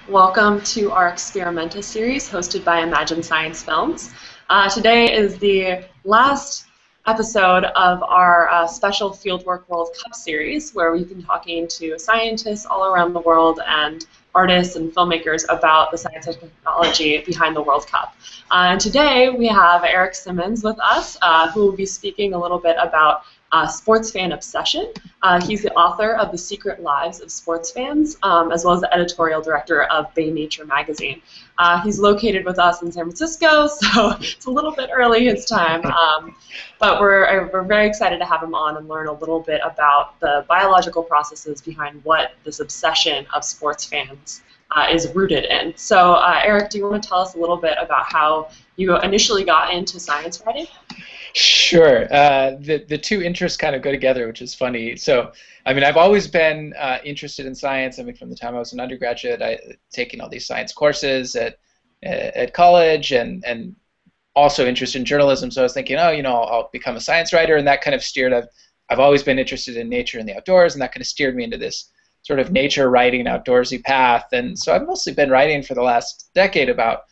Welcome to our Experimenta series hosted by Imagine Science Films. Today is the last episode of our special Fieldwork World Cup series, where we've been talking to scientists all around the world and artists and filmmakers about the science and technology behind the World Cup. And today we have Eric Simmons with us, who will be speaking a little bit about sports fan obsession. He's the author of The Secret Lives of Sports Fans, as well as the editorial director of Bay Nature magazine. He's located with us in San Francisco, so it's a little bit early his time, but we're very excited to have him on and learn a little bit about the biological processes behind what this obsession of sports fans is rooted in. So Eric, do you want to tell us a little bit about how you initially got into science writing? Sure. The two interests kind of go together, which is funny. So, I mean, I've always been interested in science. I mean, from the time I was an undergraduate, taking all these science courses at college, and also interested in journalism. So I was thinking, oh, I'll become a science writer, and that kind of steered. I've always been interested in nature and the outdoors, and that kind of steered me into this sort of nature writing, outdoorsy path. And so I've mostly been writing for the last decade about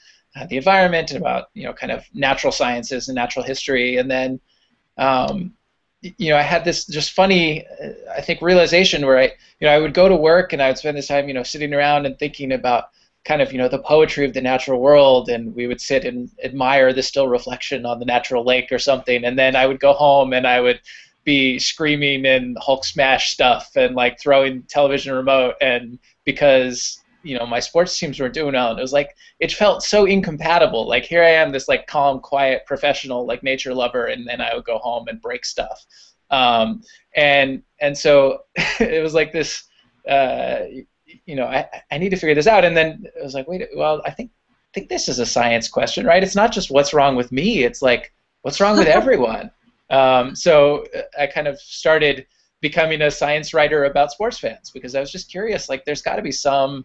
the environment and about kind of natural sciences and natural history. And then I had this just funny I think realization where I would go to work and I would spend this time sitting around and thinking about kind of the poetry of the natural world, and we would sit and admire the still reflection on the natural lake or something, and then I would go home and I would be screaming and Hulk smash stuff and like throwing television remote, and because my sports teams weren't doing well, and it was like it felt so incompatible. Like here I am, this like calm, quiet, professional like nature lover, and then I would go home and break stuff. And so it was like this. I need to figure this out. And then I was like, wait, well, I think this is a science question, right? It's not just what's wrong with me. It's like what's wrong with everyone. So I kind of started becoming a science writer about sports fans because I was just curious. Like, there's got to be some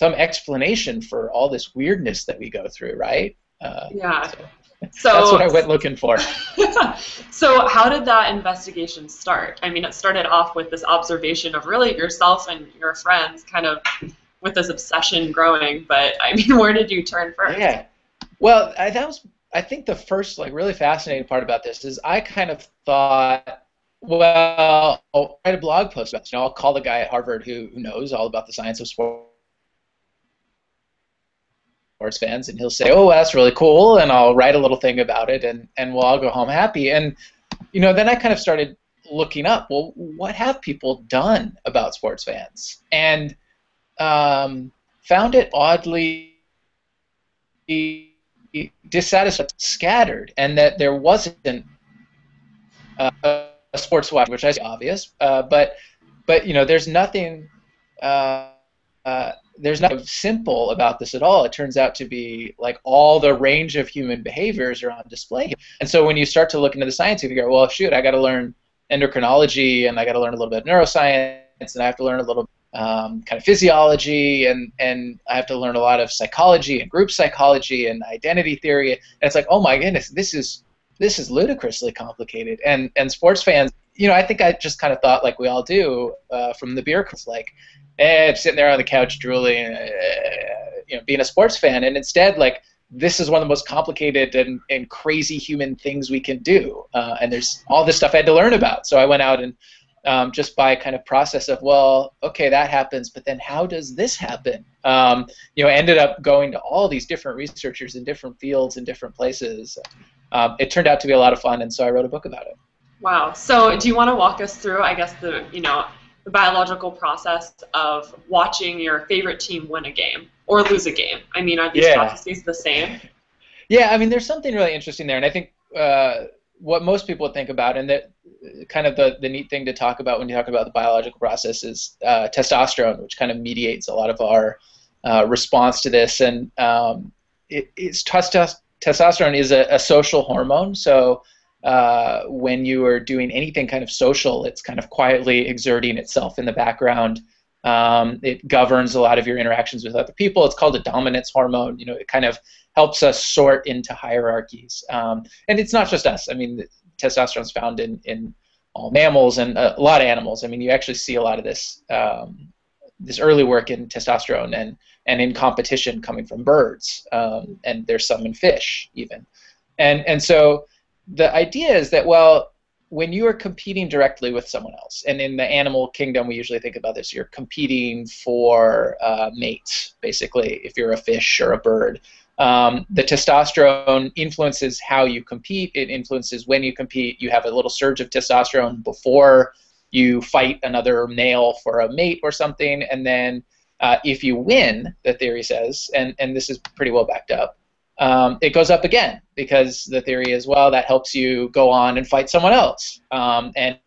explanation for all this weirdness that we go through, right? Yeah. So that's what I went looking for. So how did that investigation start? I mean, it started off with this observation of really yourself and your friends kind of with this obsession growing, but I mean, where did you turn first? Yeah. Well, I think the first like really fascinating part about this is I kind of thought, well, I'll write a blog post about this. I'll call the guy at Harvard who knows all about the science of sports fans, and he'll say, oh, that's really cool, and I'll write a little thing about it, and we'll all go home happy. And then I kind of started looking up, well, what have people done about sports fans? And found it oddly dissatisfied, scattered, and that there wasn't a sports watch, which I see obvious, but there's nothing. There's nothing simple about this at all. It turns out to be like all the range of human behaviors are on display. And so when you start to look into the science, you figure, well, shoot, I got to learn endocrinology, and I got to learn a little bit of neuroscience, and I have to learn a little kind of physiology, and I have to learn a lot of psychology and group psychology and identity theory. And it's like, oh my goodness, this is ludicrously complicated. And sports fans, I think I just kind of thought like we all do from the beer clubs, like, sitting there on the couch drooling, being a sports fan. And instead, like, this is one of the most complicated and crazy human things we can do. And there's all this stuff I had to learn about. So I went out and just by kind of process of, well, okay, that happens, but then how does this happen? Ended up going to all these different researchers in different fields in different places. It turned out to be a lot of fun, and so I wrote a book about it. Wow. So do you want to walk us through, I guess, the biological process of watching your favorite team win a game or lose a game? I mean, are these processes the same? Yeah, I mean, there's something really interesting there, and I think what most people would think about, and that kind of the neat thing to talk about when you talk about the biological process is testosterone, which kind of mediates a lot of our response to this. And testosterone is a social hormone, so when you are doing anything kind of social, it's kind of quietly exerting itself in the background. It governs a lot of your interactions with other people. It's called a dominance hormone. It kind of helps us sort into hierarchies. And it's not just us. I mean, testosterone is found in all mammals and a lot of animals. I mean, you actually see a lot of this this early work in testosterone and in competition coming from birds, and there's some in fish even. And so the idea is that, well, when you are competing directly with someone else, and in the animal kingdom we usually think about this, you're competing for mates, basically, if you're a fish or a bird. The testosterone influences how you compete. It influences when you compete. You have a little surge of testosterone before you fight another male for a mate or something, and then if you win, the theory says, and this is pretty well backed up, it goes up again, because the theory is, well, that helps you go on and fight someone else. And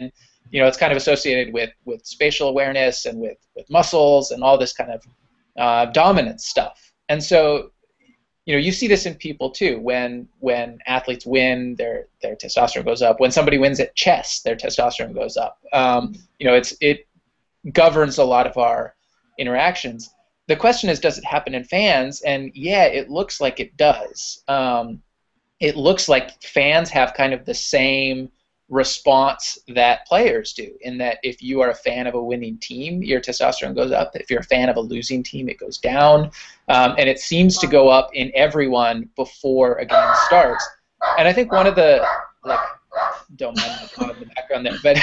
it's kind of associated with spatial awareness and with muscles and all this kind of dominance stuff. And so you see this in people too. When athletes win, their testosterone goes up. When somebody wins at chess, their testosterone goes up. It governs a lot of our interactions. The question is, does it happen in fans? And yeah, it looks like it does. It looks like fans have kind of the same response that players do, in that if you are a fan of a winning team, your testosterone goes up. If you're a fan of a losing team, it goes down. And it seems to go up in everyone before a game starts. And I think one of the, don't mind my car in the background there, but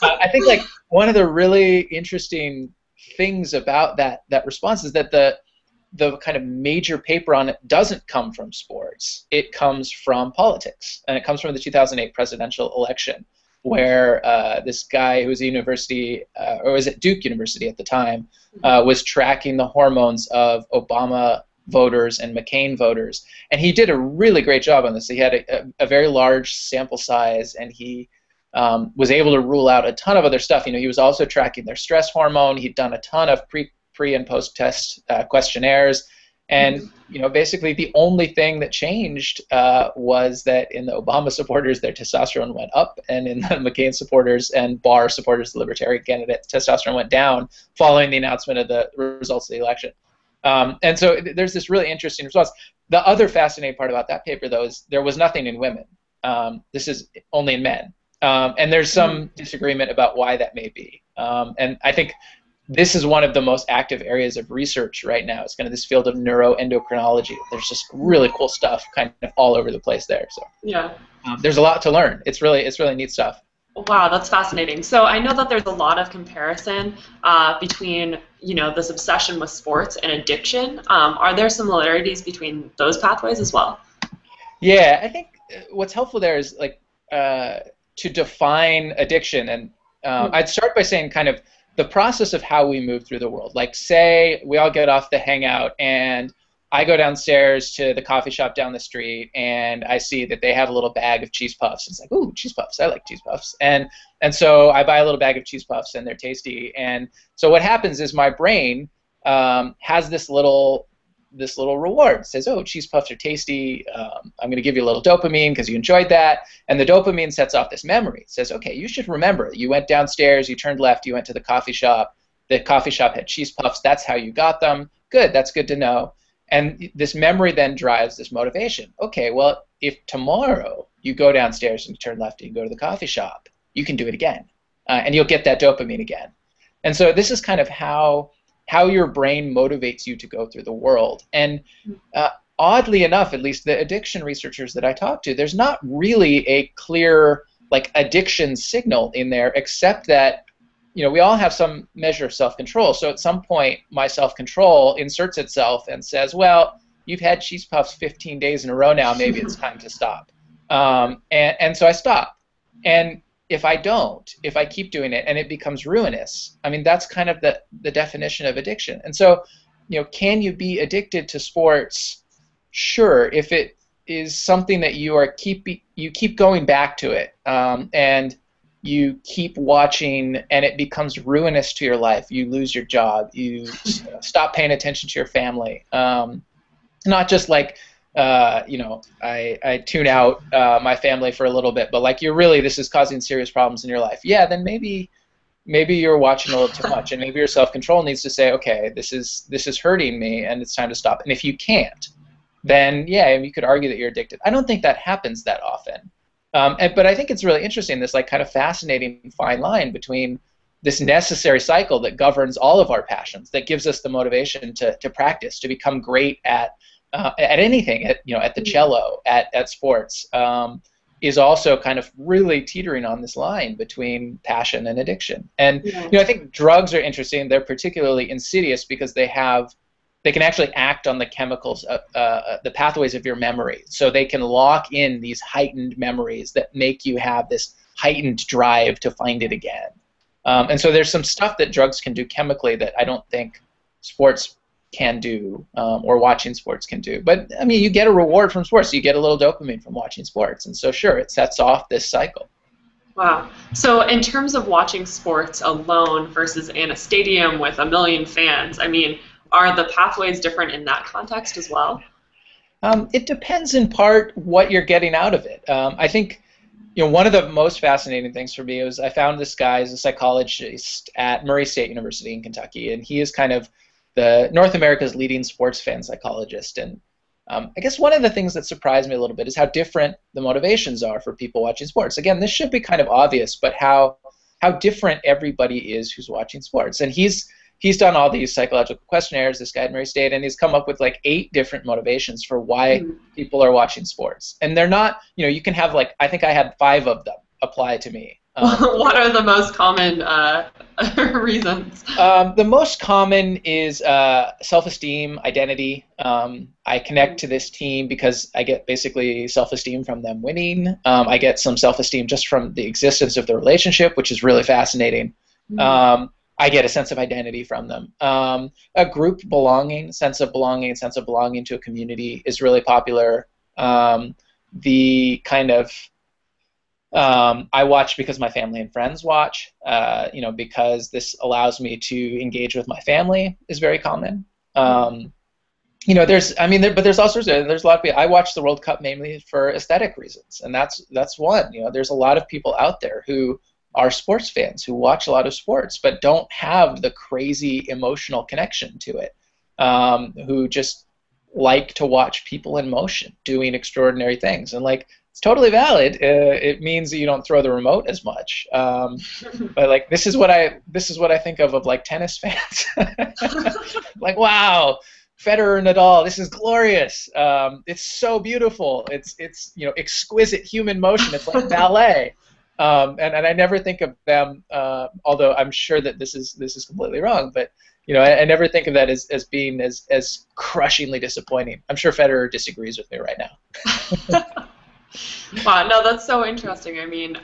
I think one of the really interesting things about that response is that the kind of major paper on it doesn't come from sports. It comes from politics, and it comes from the 2008 presidential election, where this guy who was at university, or was at Duke University at the time, was tracking the hormones of Obama voters and McCain voters, and he did a really great job on this. He had a very large sample size, and he was able to rule out a ton of other stuff. He was also tracking their stress hormone. He'd done a ton of pre and post-test questionnaires, and basically the only thing that changed was that in the Obama supporters, their testosterone went up, and in the McCain supporters and Barr supporters, the Libertarian candidate, testosterone went down following the announcement of the results of the election. And so there's this really interesting response. The other fascinating part about that paper, though, is there was nothing in women. This is only in men. And there's some disagreement about why that may be. And I think this is one of the most active areas of research right now. It's kind of this field of neuroendocrinology. There's just really cool stuff kind of all over the place there. So yeah, there's a lot to learn. It's really neat stuff. Wow, that's fascinating. So I know that there's a lot of comparison between this obsession with sports and addiction. Are there similarities between those pathways as well? Yeah, I think what's helpful there is to define addiction, and I'd start by saying kind of the process of how we move through the world. Like, say we all get off the Hangout, and I go downstairs to the coffee shop down the street, and I see that they have a little bag of cheese puffs. It's like, ooh, cheese puffs! I like cheese puffs, and so I buy a little bag of cheese puffs, and they're tasty. And so what happens is my brain has this little reward. It says, oh, cheese puffs are tasty. I'm going to give you a little dopamine because you enjoyed that. And the dopamine sets off this memory. It says, okay, you should remember. You went downstairs, you turned left, you went to the coffee shop. The coffee shop had cheese puffs. That's how you got them. Good, that's good to know. And this memory then drives this motivation. Okay, well, if tomorrow you go downstairs and you turn left and you go to the coffee shop, you can do it again. And you'll get that dopamine again. And so this is kind of how your brain motivates you to go through the world. And oddly enough, at least the addiction researchers that I talk to, there's not really a clear addiction signal in there, except that we all have some measure of self-control. So at some point, my self-control inserts itself and says, well, you've had cheese puffs 15 days in a row now, maybe it's time to stop. And so I stop. And if I keep doing it and it becomes ruinous, I mean, that's kind of the definition of addiction. And so, can you be addicted to sports? Sure, if it is something that you keep going back to it, and you keep watching, and it becomes ruinous to your life. You lose your job. You stop paying attention to your family. Not just I tune out my family for a little bit, but this is causing serious problems in your life. Yeah, then maybe you're watching a little too much, and maybe your self-control needs to say, okay, this is hurting me, and it's time to stop. And if you can't, then yeah, you could argue that you're addicted. I don't think that happens that often, but I think it's really interesting, this kind of fascinating fine line between this necessary cycle that governs all of our passions, that gives us the motivation to practice, to become great at anything, at the cello, at sports, is also kind of really teetering on this line between passion and addiction. And I think drugs are interesting. They're particularly insidious because they can actually act on the chemicals, the pathways of your memory. So they can lock in these heightened memories that make you have this heightened drive to find it again. And so there's some stuff that drugs can do chemically that I don't think sports can do, or watching sports can do. But I mean, you get a reward from sports. You get a little dopamine from watching sports, and so sure, it sets off this cycle. Wow. So in terms of watching sports alone versus in a stadium with a million fans, I mean, are the pathways different in that context as well? It depends in part what you're getting out of it. I think one of the most fascinating things for me was I found this guy as a psychologist at Murray State University in Kentucky, and he is kind of the North America's leading sports fan psychologist. And I guess one of the things that surprised me a little bit is how different the motivations are for people watching sports. Again, this should be kind of obvious, but how different everybody is who's watching sports. And he's done all these psychological questionnaires, this guy at Murray State, and he's come up with like 8 different motivations for why people are watching sports. And they're not, you can have I think I had 5 of them apply to me. What are the most common reasons? The most common is self-esteem, identity. I connect to this team because I get basically self-esteem from them winning. I get some self-esteem just from the existence of the relationship, which is really fascinating. I get a sense of identity from them. A group belonging, sense of belonging to a community is really popular. The kind of I watch because my family and friends watch, because this allows me to engage with my family is very common. There's all sorts of, there's a lot of people. I watch the World Cup mainly for aesthetic reasons, and that's one. There's a lot of people out there who are sports fans who watch a lot of sports but don't have the crazy emotional connection to it, who just like to watch people in motion doing extraordinary things. And it's totally valid. It means that you don't throw the remote as much. But this is what I think of tennis fans. Wow, Federer, Nadal, this is glorious. It's so beautiful. It's exquisite human motion. It's like ballet. And I never think of them, although I'm sure that this is completely wrong, but I never think of that as being as crushingly disappointing. I'm sure Federer disagrees with me right now. Wow, no, that's so interesting. I mean,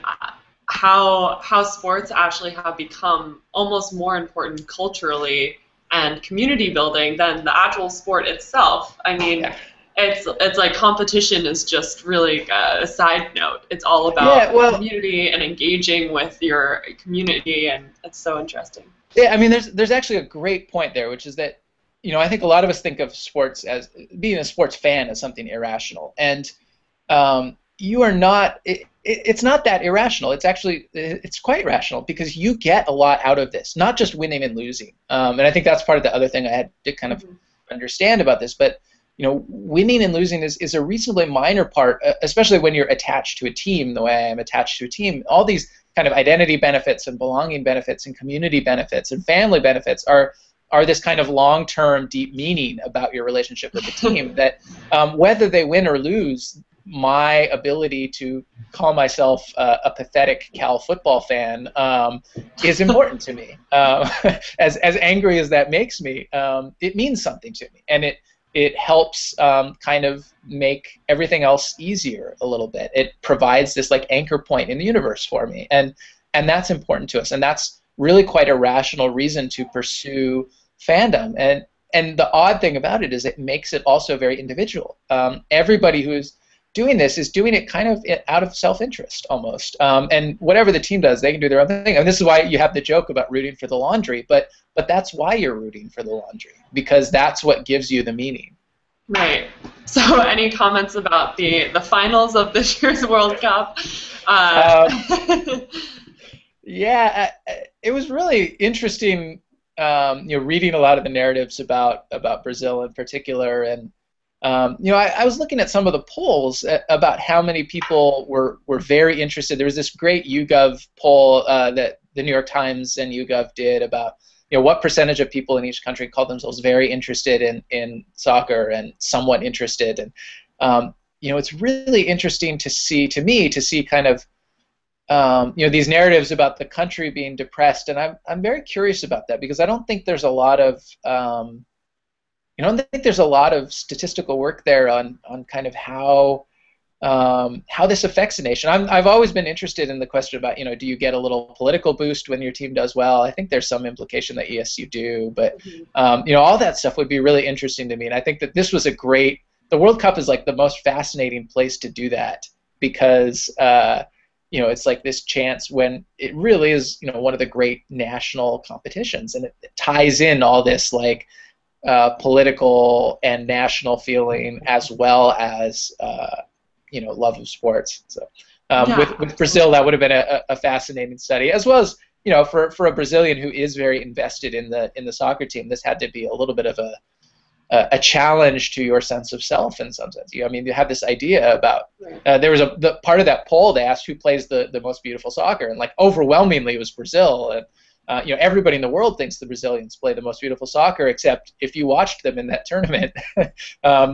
how sports actually have become almost more important culturally and community building than the actual sport itself. I mean, it's like competition is just really a side note. It's all about community and engaging with your community, and it's so interesting. Yeah, I mean, there's actually a great point there, which is that I think a lot of us think of sports as being a sports fan as something irrational, and you are not. It's not that irrational. It's quite rational because you get a lot out of this, not just winning and losing. And I think that's part of the other thing I had to kind of understand about this. But winning and losing is a reasonably minor part, especially when you're attached to a team the way I am attached to a team. All these kind of identity benefits and belonging benefits and community benefits and family benefits are this kind of long-term deep meaning about your relationship with the team that whether they win or lose, my ability to call myself a pathetic Cal football fan is important to me. As angry as that makes me, it means something to me, and it helps kind of make everything else easier a little bit. It provides this anchor point in the universe for me, and that's important to us, and that's really quite a rational reason to pursue fandom. And the odd thing about it is it makes it also very individual. Everybody who's doing this is doing it kind of out of self-interest almost. And whatever the team does, they can do their own thing. And this is why you have the joke about rooting for the laundry, but that's why you're rooting for the laundry, because that's what gives you the meaning. Right. So any comments about the finals of this year's World Cup? Yeah, it was really interesting, reading a lot of the narratives about Brazil in particular, and I was looking at some of the polls about how many people were very interested. There was this great YouGov poll that the New York Times and YouGov did about what percentage of people in each country call themselves very interested in soccer and somewhat interested, and it's really interesting to see kind of these narratives about the country being depressed, and I'm very curious about that, because I don't think there's a lot of statistical work there on kind of how this affects a nation. I've always been interested in the question about, do you get a little political boost when your team does well? I think there's some implication that yes, you do, but all that stuff would be really interesting to me, and I think that this was the World Cup is like the most fascinating place to do that, because it's like this chance when it really is one of the great national competitions, and it ties in all this like political and national feeling as well as love of sports. So with Brazil, that would have been a fascinating study, as well as for a Brazilian who is very invested in the soccer team, this had to be a little bit of a challenge to your sense of self in some sense. You have this idea about there was the part of that poll, they asked who plays the most beautiful soccer, and like overwhelmingly it was Brazil, and everybody in the world thinks the Brazilians play the most beautiful soccer, except if you watched them in that tournament,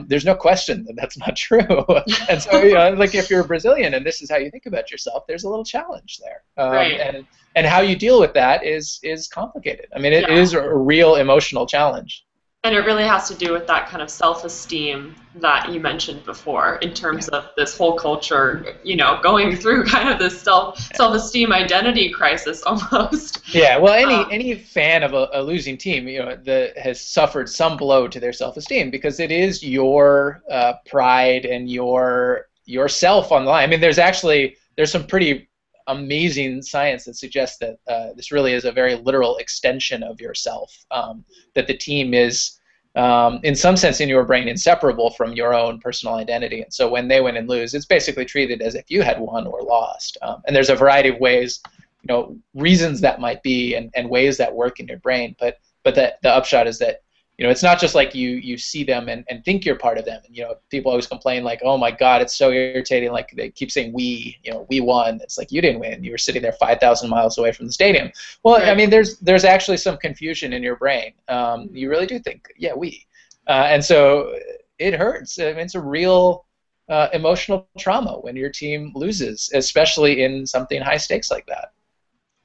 there's no question that that's not true. And so like if you're a Brazilian and this is how you think about yourself, there's a little challenge there, and how you deal with that is complicated. I mean, it is a real emotional challenge. And it really has to do with that kind of self-esteem that you mentioned before, in terms of this whole culture, going through kind of this self-esteem identity crisis almost. Yeah, well, any fan of a losing team, has suffered some blow to their self-esteem, because it is your pride and yourself on the line. I mean, there's some pretty amazing science that suggests that this really is a very literal extension of yourself, that the team is in some sense in your brain inseparable from your own personal identity, and so when they win and lose, it's basically treated as if you had won or lost, and there's a variety of ways, reasons that might be, and ways that work in your brain, but the upshot is that it's not just like you see them and think you're part of them. And, people always complain like, oh my God, it's so irritating. Like they keep saying we won. It's like you didn't win. You were sitting there 5,000 miles away from the stadium. Well, I mean, there's actually some confusion in your brain. You really do think, yeah, we. And so it hurts. I mean, it's a real emotional trauma when your team loses, especially in something high stakes like that.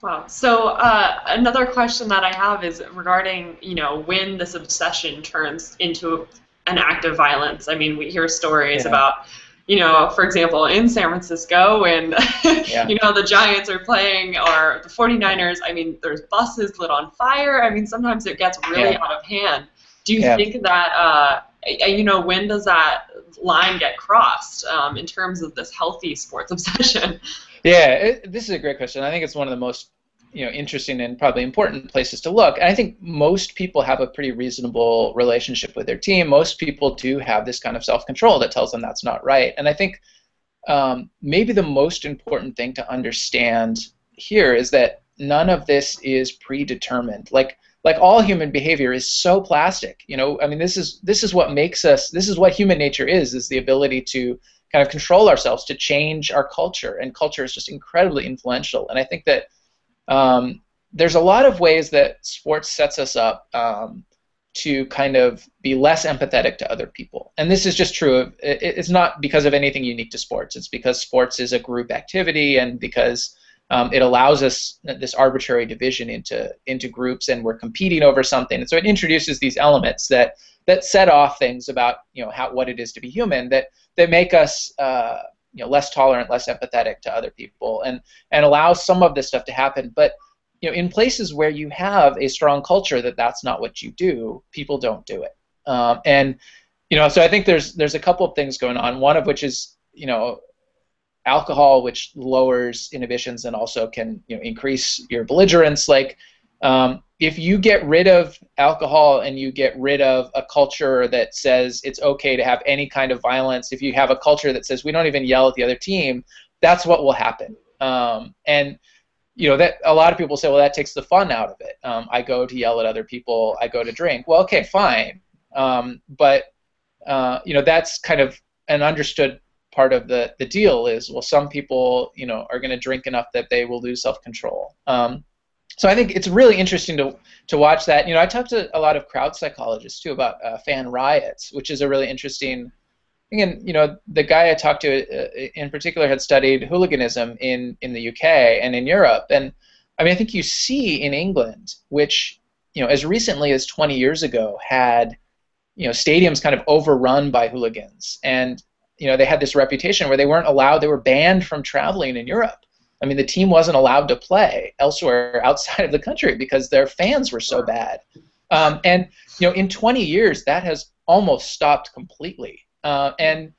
Wow. So another question that I have is regarding, when this obsession turns into an act of violence. I mean, we hear stories about, for example, in San Francisco when, the Giants are playing, or the 49ers, I mean, there's buses lit on fire. I mean, sometimes it gets really out of hand. Do you think that, when does that line get crossed in terms of this healthy sports obsession? Yeah, this is a great question. I think it's one of the most interesting and probably important places to look. And I think most people have a pretty reasonable relationship with their team. Most people do have this kind of self-control that tells them that's not right. And I think maybe the most important thing to understand here is that none of this is predetermined. Like all human behavior is so plastic. I mean, this is what makes us. This is what human nature is the ability to kind of control ourselves, to change our culture, and culture is just incredibly influential. And I think that there's a lot of ways that sports sets us up to kind of be less empathetic to other people. And this is just true. It's not because of anything unique to sports. It's because sports is a group activity, and because it allows us this arbitrary division into groups, and we're competing over something. And so it introduces these elements that set off things about what it is to be human, that make us less tolerant, less empathetic to other people, and allow some of this stuff to happen. But in places where you have a strong culture that's not what you do, people don't do it. So I think there's a couple of things going on. One of which is alcohol, which lowers inhibitions and also can increase your belligerence. Like if you get rid of alcohol and you get rid of a culture that says it's okay to have any kind of violence, if you have a culture that says we don't even yell at the other team, that's what will happen. That a lot of people say, well, that takes the fun out of it. I go to yell at other people. I go to drink. Well, okay, fine. But that's kind of an understood part of the deal is, well, some people are going to drink enough that they will lose self-control. So I think it's really interesting to watch that. I talked to a lot of crowd psychologists too about fan riots, which is a really interesting. Again, the guy I talked to in particular had studied hooliganism in the UK and in Europe, and I mean I think you see in England, which as recently as 20 years ago had stadiums kind of overrun by hooligans, and they had this reputation where they weren't allowed, they were banned from traveling in Europe. I mean, the team wasn't allowed to play elsewhere outside of the country because their fans were so bad. And in 20 years, that has almost stopped completely. And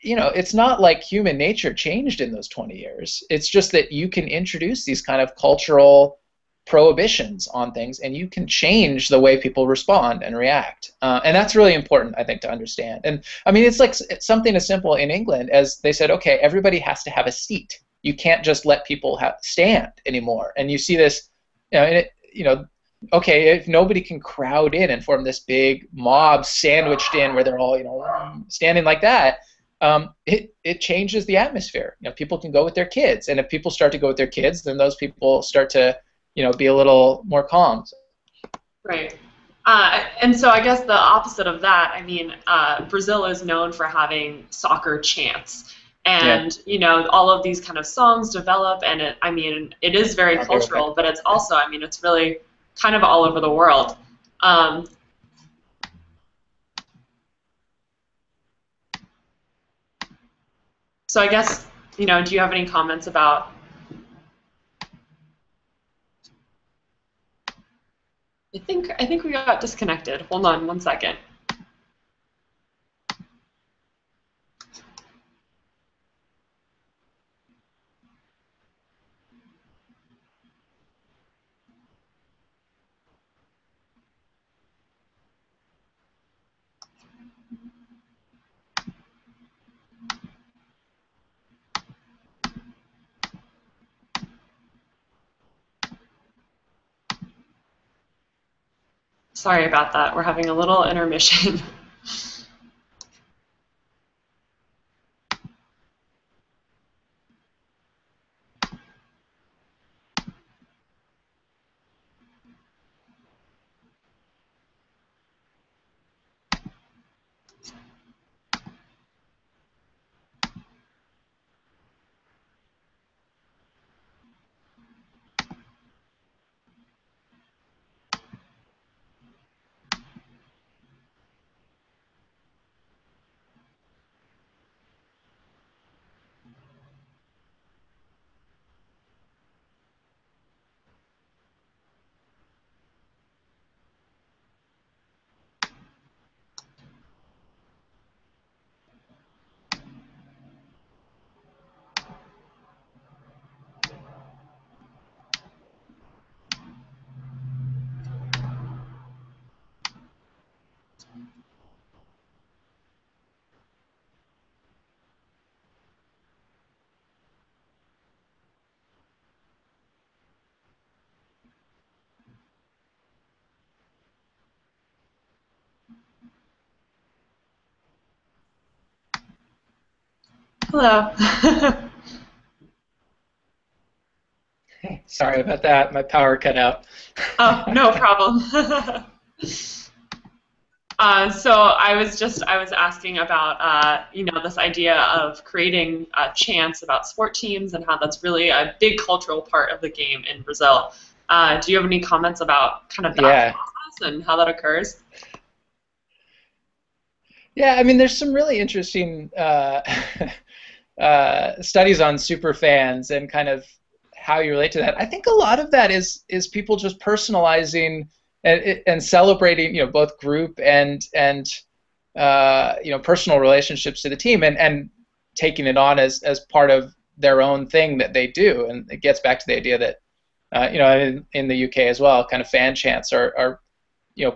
it's not like human nature changed in those 20 years. It's just that you can introduce these kind of cultural prohibitions on things, and you can change the way people respond and react. And that's really important, I think, to understand. And I mean, it's like something as simple in England as they said, okay, everybody has to have a seat. You can't just let people stand anymore. And you see this, okay, if nobody can crowd in and form this big mob sandwiched in where they're all, standing like that, it changes the atmosphere. People can go with their kids, and if people start to go with their kids, then those people start to, be a little more calm. Right. And so I guess the opposite of that, I mean, Brazil is known for having soccer chants. And, all of these kind of songs develop, and it is very cultural, but it's also, it's really kind of all over the world. So I guess, do you have any comments about... I think we got disconnected. Hold on one second. Sorry about that. We're having a little intermission. Hello. Sorry about that. My power cut out. Oh, no problem. So I was asking about this idea of creating chants about sport teams and how that's really a big cultural part of the game in Brazil. Do you have any comments about kind of that process and how that occurs? Yeah, I mean, there's some really interesting studies on superfans and kind of how you relate to that. I think a lot of that is people just personalizing and celebrating, both group and personal relationships to the team, and taking it on as part of their own thing that they do. And it gets back to the idea that in the UK as well, kind of fan chants are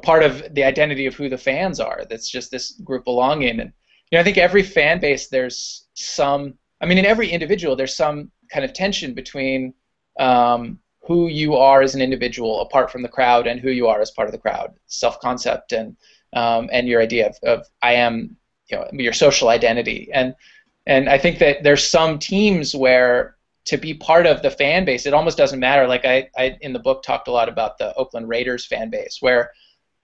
part of the identity of who the fans are. That's just this group belonging. And I think every fan base, there's some, in every individual, there's some kind of tension between who you are as an individual apart from the crowd and who you are as part of the crowd, self-concept and your idea of I am, your social identity. And I think that there's some teams where to be part of the fan base, it almost doesn't matter. Like I in the book talked a lot about the Oakland Raiders fan base, where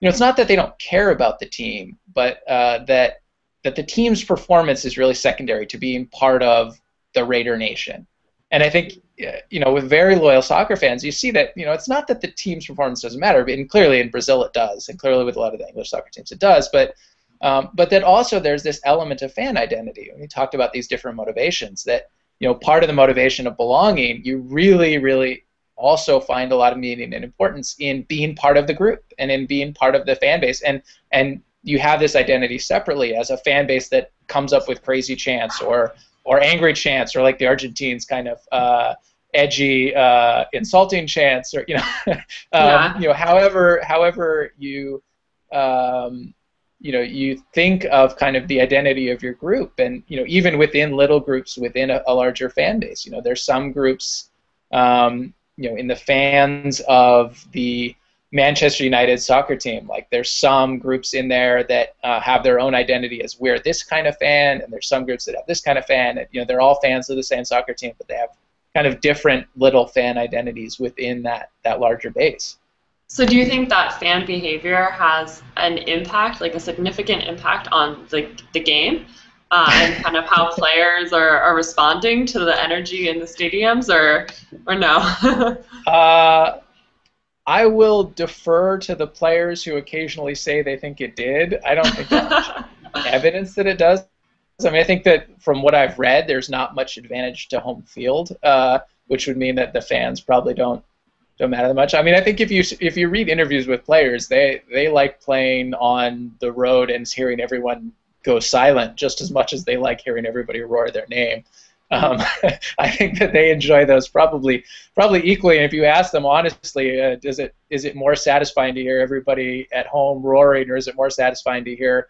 it's not that they don't care about the team, but that the team's performance is really secondary to being part of the Raider Nation. And I think with very loyal soccer fans, you see that it's not that the team's performance doesn't matter, and clearly in Brazil it does, and clearly with a lot of the English soccer teams it does, but that also there's this element of fan identity. We talked about these different motivations that part of the motivation of belonging, you really, really also find a lot of meaning and importance in being part of the group and in being part of the fan base, and you have this identity separately as a fan base that comes up with crazy chants or angry chants, or like the Argentines kind of edgy, insulting chants, or however you you think of kind of the identity of your group, and even within little groups within a larger fan base, there's some groups in the fans of the Manchester United soccer team, like there's some groups in there that have their own identity as we're this kind of fan, and there's some groups that have this kind of fan, and they're all fans of the same soccer team, but they have kind of different little fan identities within that larger base. So do you think that fan behavior has an impact, like a significant impact on the game, and kind of how players are responding to the energy in the stadiums, or no? I will defer to the players who occasionally say they think it did. I don't think there's much evidence that it does. I mean, I think that from what I've read, there's not much advantage to home field, which would mean that the fans probably don't matter that much. I mean, I think if you read interviews with players, they like playing on the road and hearing everyone go silent just as much as they like hearing everybody roar their name. I think that they enjoy those probably equally. And if you ask them honestly, is it more satisfying to hear everybody at home roaring, or is it more satisfying to hear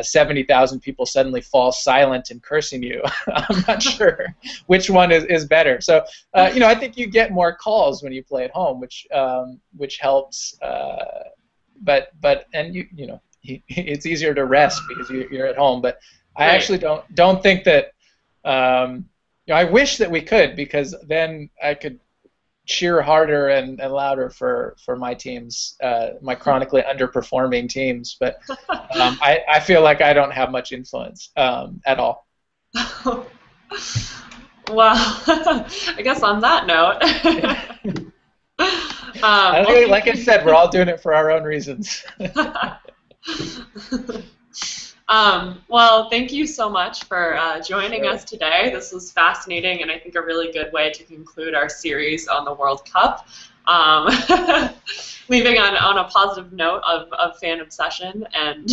70,000 people suddenly fall silent and cursing you? I'm not sure which one is better. So I think you get more calls when you play at home, which helps. But it's easier to rest because you're at home. But I actually don't think that. I wish that we could, because then I could cheer harder and louder for my teams, my chronically underperforming teams. But I feel like I don't have much influence at all. Well, I guess on that note, like I said, we're all doing it for our own reasons. Well, thank you so much for joining us today. This was fascinating, and I think a really good way to conclude our series on the World Cup. Leaving on a positive note of fan obsession and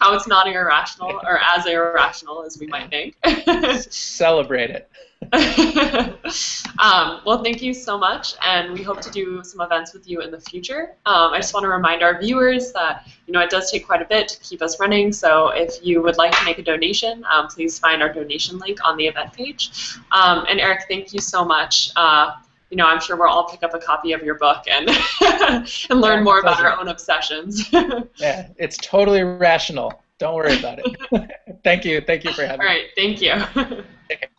how it's not irrational, or as irrational as we might think. Celebrate it. Well, thank you so much, and we hope to do some events with you in the future. I just want to remind our viewers that it does take quite a bit to keep us running, so if you would like to make a donation, please find our donation link on the event page. And Eric, thank you so much. I'm sure we'll all pick up a copy of your book and and learn more about our own obsessions. Yeah, it's totally rational. Don't worry about it. Thank you for having me. All right, thank you. Take care.